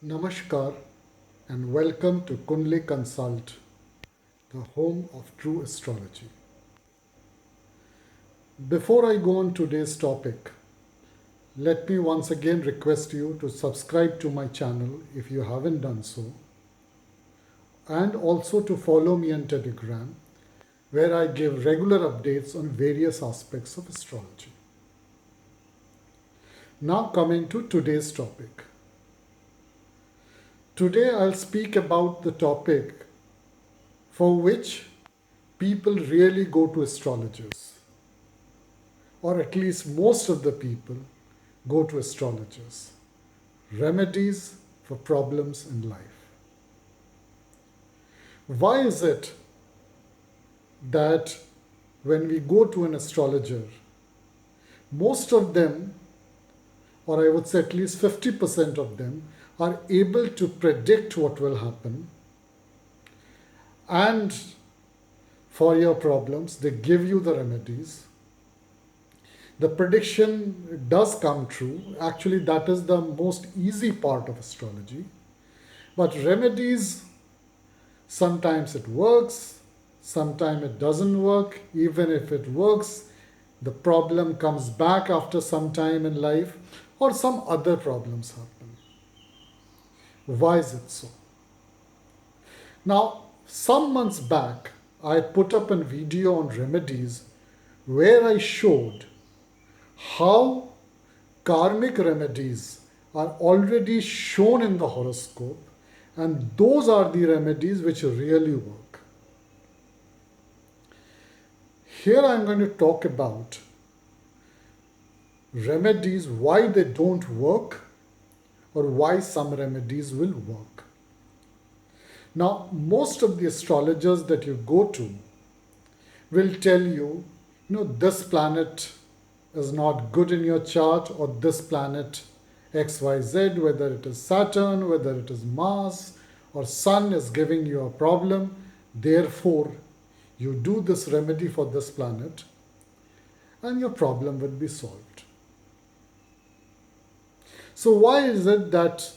Namaskar and welcome to Kunli Consult, the home of true astrology. Before I go on today's topic, let me once again request you to subscribe to my channel if you haven't done so, and also to follow me on Telegram, where I give regular updates on various aspects of astrology. Now, coming to today's topic. Today, I'll speak about the topic for which people really go to astrologers, or at least most of the people go to astrologers. Remedies for problems in life. Why is it that when we go to an astrologer, most of them, or I would say at least 50% of them, are able to predict what will happen, and for your problems, they give you the remedies. The prediction does come true. Actually, that is the most easy part of astrology. But remedies, sometimes it works, sometimes it doesn't work. Even if it works, the problem comes back after some time in life, or some other problems happen. Why is it so? Now, some months back, I put up a video on remedies where I showed how karmic remedies are already shown in the horoscope, and those are the remedies which really work. Here I am going to talk about remedies, why they don't work, or why some remedies will work. Now, most of the astrologers that you go to will tell you, this planet is not good in your chart, or this planet XYZ, whether it is Saturn, whether it is Mars, or Sun is giving you a problem. Therefore, you do this remedy for this planet, and your problem will be solved. So why is it that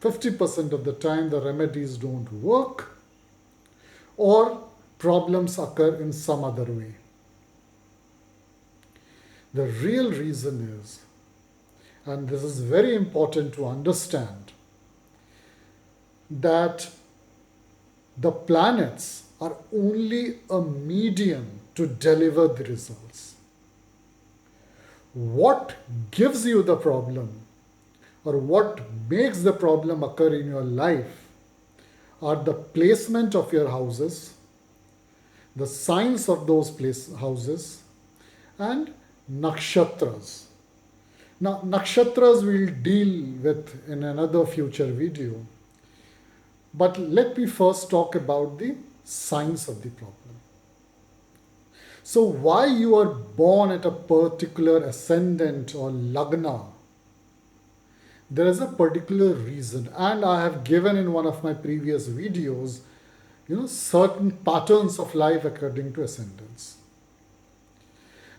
50% of the time the remedies don't work, or problems occur in some other way? The real reason is, and this is very important to understand, that the planets are only a medium to deliver the results. What gives you the problem, or what makes the problem occur in your life, are the placement of your houses, the signs of those houses, and nakshatras. Now, nakshatras we'll deal with in another future video. But let me first talk about the signs of the problem. So, why you are born at a particular ascendant or lagna, there is a particular reason, and I have given in one of my previous videos, certain patterns of life according to ascendants.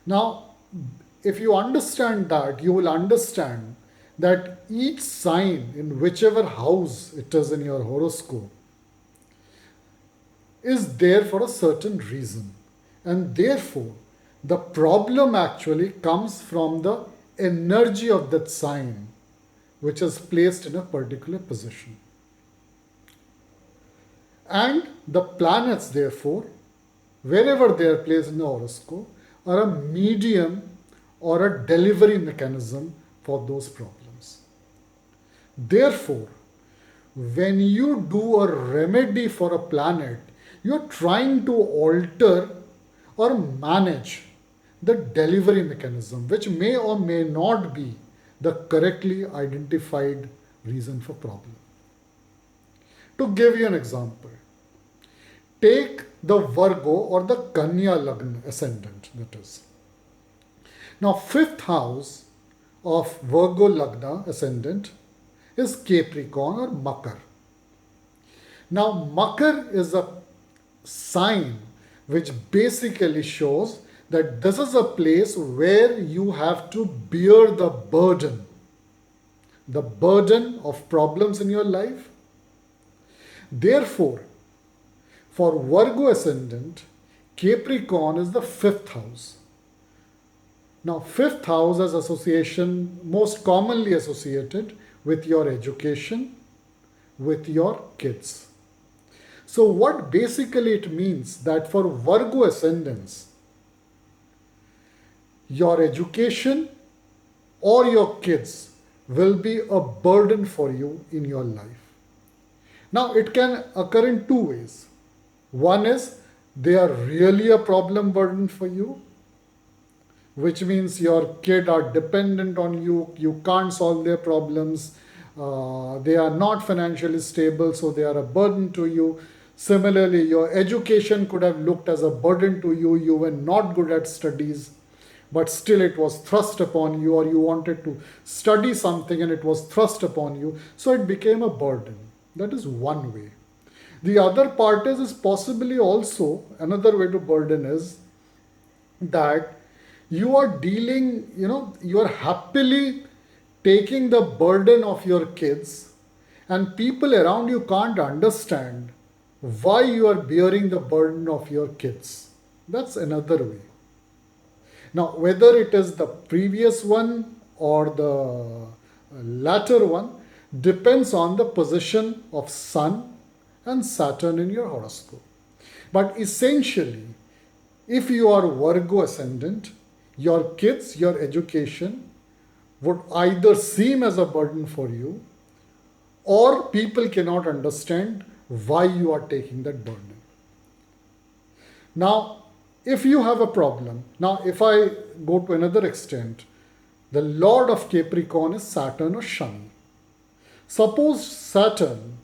Now, if you understand that, you will understand that each sign in whichever house it is in your horoscope is there for a certain reason. And therefore, the problem actually comes from the energy of that sign, which is placed in a particular position. And the planets, therefore, wherever they are placed in the horoscope, are a medium or a delivery mechanism for those problems. Therefore, when you do a remedy for a planet, you're trying to alter or manage the delivery mechanism, which may or may not be the correctly identified reason for problem. To give you an example, take the Virgo or the Kanya Lagna ascendant, that is. Now, fifth house of Virgo Lagna ascendant is Capricorn or Makar. Now, Makar is a sign which basically shows that this is a place where you have to bear the burden the burden of problems in your life. Therefore, for Virgo ascendant, Capricorn is the fifth house. Now, fifth house is association most commonly associated with your education, with your kids. So, what basically it means that for Virgo ascendants, your education or your kids will be a burden for you in your life. Now, it can occur in two ways. One is they are really a problem burden for you, which means your kid are dependent on you, you can't solve their problems, they are not financially stable, so they are a burden to you. Similarly, your education could have looked as a burden to you, you were not good at studies, but still it was thrust upon you, or you wanted to study something and it was thrust upon you, so it became a burden. That is one way. The other part is possibly also another way to burden is that you are dealing, you are happily taking the burden of your kids, and people around you can't understand why you are bearing the burden of your kids. That's another way. Now, whether it is the previous one or the latter one depends on the position of Sun and Saturn in your horoscope. But essentially, if you are Virgo ascendant, your kids, your education would either seem as a burden for you, or people cannot understand why you are taking that burden. Now, if you have a problem, now if I go to another extent, the Lord of Capricorn is Saturn or Shani. Suppose Saturn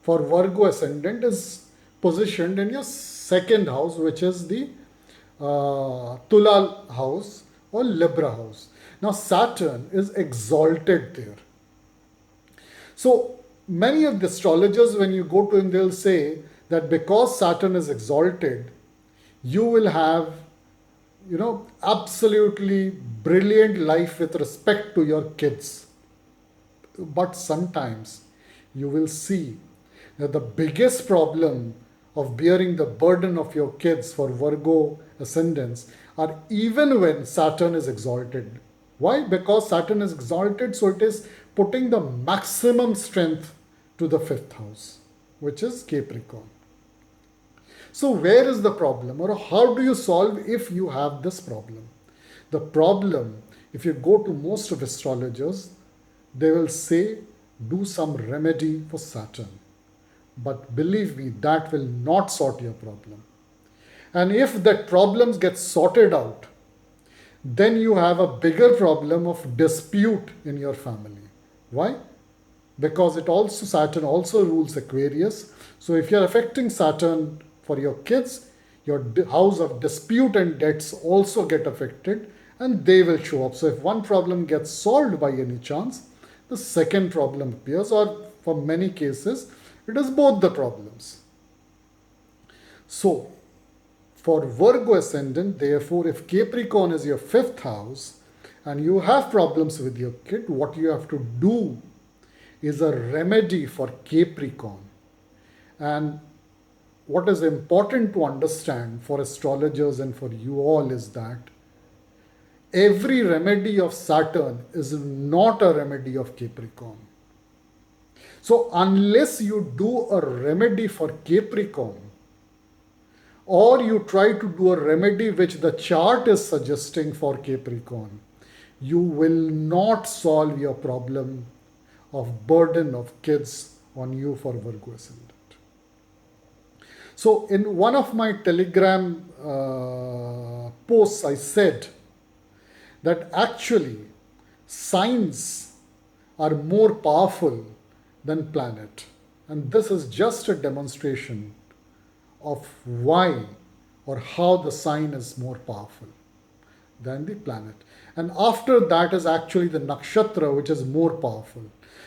for Virgo ascendant is positioned in your second house, which is the Tula house or Libra house. Now, Saturn is exalted there. So, many of the astrologers, when you go to them, they'll say that because Saturn is exalted, you will have, absolutely brilliant life with respect to your kids. But sometimes you will see that the biggest problem of bearing the burden of your kids for Virgo ascendants are even when Saturn is exalted. Why? Because Saturn is exalted, so it is putting the maximum strength to the fifth house, which is Capricorn. So, where is the problem, or how do you solve if you have this problem? The problem, if you go to most of astrologers, they will say do some remedy for Saturn. But believe me, that will not sort your problem. And if that problem gets sorted out, then you have a bigger problem of dispute in your family. Why? Because Saturn also rules Aquarius. So if you're affecting Saturn for your kids, your house of dispute and debts also get affected, and they will show up. So if one problem gets solved by any chance, the second problem appears, or for many cases, it is both the problems. So, for Virgo ascendant, therefore, if Capricorn is your fifth house and you have problems with your kid, what you have to do is a remedy for Capricorn. And what is important to understand for astrologers and for you all is that every remedy of Saturn is not a remedy of Capricorn. So, unless you do a remedy for Capricorn, or you try to do a remedy which the chart is suggesting for Capricorn, you will not solve your problem of burden of kids on you for Virgo ascendant. So, in one of my Telegram posts, I said that actually signs are more powerful than planet, and this is just a demonstration of why or how the sign is more powerful than the planet. And after that is actually the nakshatra, which is more powerful.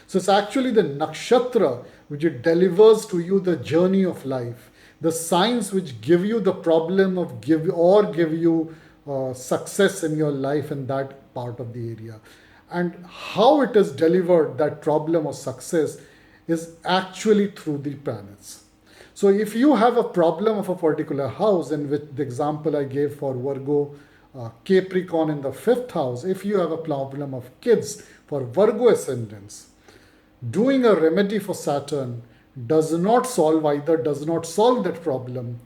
So it's actually the nakshatra which it delivers to you the journey of life, the signs which give you the problem of give you success in your life in that part of the area. and how it is delivered, that problem or success, is actually through the planets. So if you have a problem of a particular house, and with the example I gave for Virgo, Capricorn in the fifth house, if you have a problem of kids for Virgo ascendants, doing a remedy for Saturn does not solve, either does not solve that problem,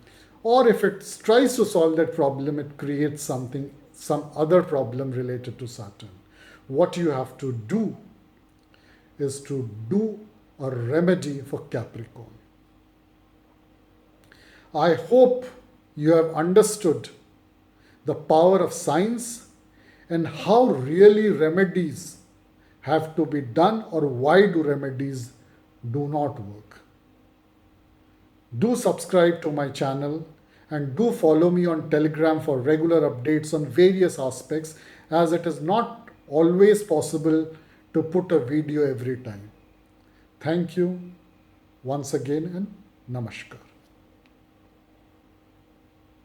or if it tries to solve that problem, it creates something, some other problem related to Saturn. What you have to do is to do a remedy for Capricorn. I hope you have understood the power of science and how really remedies have to be done, or why do remedies do not work. Do subscribe to my channel and do follow me on Telegram for regular updates on various aspects, as it is not always possible to put a video every time. Thank you once again, and Namaskar.